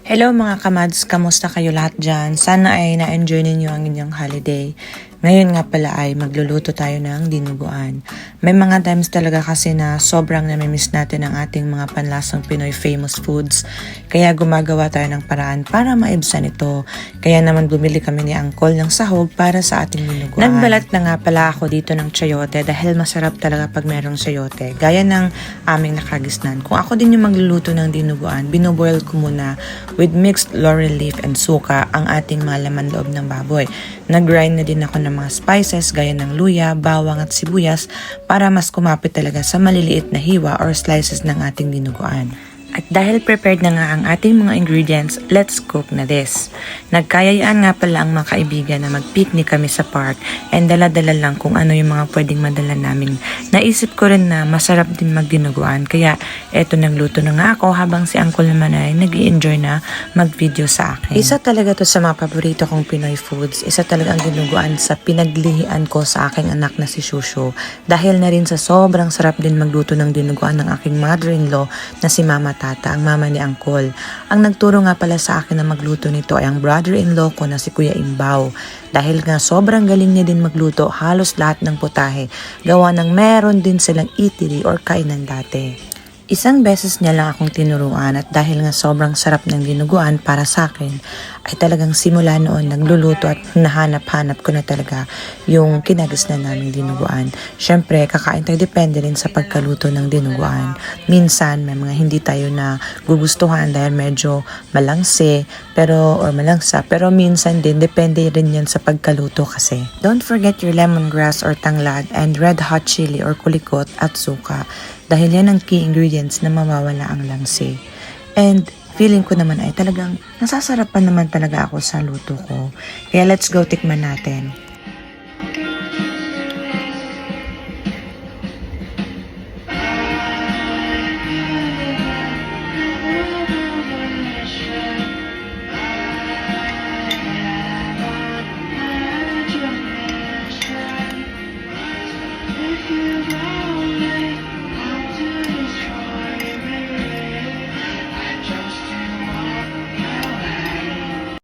Hello mga kamads, kamusta kayo lahat dyan? Sana ay na-enjoy ninyo ang inyong holiday. Ngayon nga pala ay magluluto tayo ng dinuguan. May mga times talaga kasi na sobrang namimiss natin ang ating mga panlasang Pinoy famous foods. Kaya gumagawa tayo ng paraan para maibsan ito. Kaya naman bumili kami ni Uncle ng sahog para sa ating dinuguan. Nagbalat na nga pala ako dito ng chayote dahil masarap talaga pag merong chayote. Gaya ng aming nakagisnan. Kung ako din yung magluluto ng dinuguan, binoboil ko muna with mixed laurel leaf and suka ang ating mga laman loob ng baboy. Nag-grind na din ako ng mga spices gaya ng luya, bawang at sibuyas para mas kumapit talaga sa maliliit na hiwa or slices ng ating dinuguan. At dahil prepared na nga ang ating mga ingredients, let's cook na this. Nagkayayaan nga pala ang mga kaibigan na mag-picnic kami sa park and dala-dala lang kung ano yung mga pwedeng madala namin. Naisip ko rin na masarap din magdinuguan kaya eto nagluto na nga ako habang si Uncle naman ay nag-i-enjoy na mag-video sa akin. Isa talaga to sa mga paborito kong Pinoy foods. Isa talaga ang dinuguan sa pinaglihian ko sa aking anak na si Shusho. Dahil na rin sa sobrang sarap din magluto ng dinuguan ng aking mother-in-law na si Mama Tata, ang mama ni Uncle. Ang nagturo nga pala sa akin na magluto nito ay ang brother-in-law ko na si Kuya Imbaw. Dahil nga sobrang galing niya din magluto, halos lahat ng putahe. Gawa ng meron din silang eatery or kainan dati. Isang beses niya lang akong tinuruan at dahil nga sobrang sarap ng dinuguan para sa akin, ay talagang simula noon nagluluto at nahanap-hanap ko na talaga yung kinagisnan naming dinuguan. Syempre, kakain tayo depende rin sa pagkaluto ng dinuguan. Minsan, may mga hindi tayo na gugustuhan dahil medyo malangse or malangsa. Pero minsan din, depende rin yan sa pagkaluto kasi. Don't forget your lemongrass or tanglad and red hot chili or kulikot at suka. Dahil yan ang key ingredients na mawawala ang langsi. And feeling ko naman ay talagang nasasarapan naman talaga ako sa luto ko. Kaya let's go tikman natin.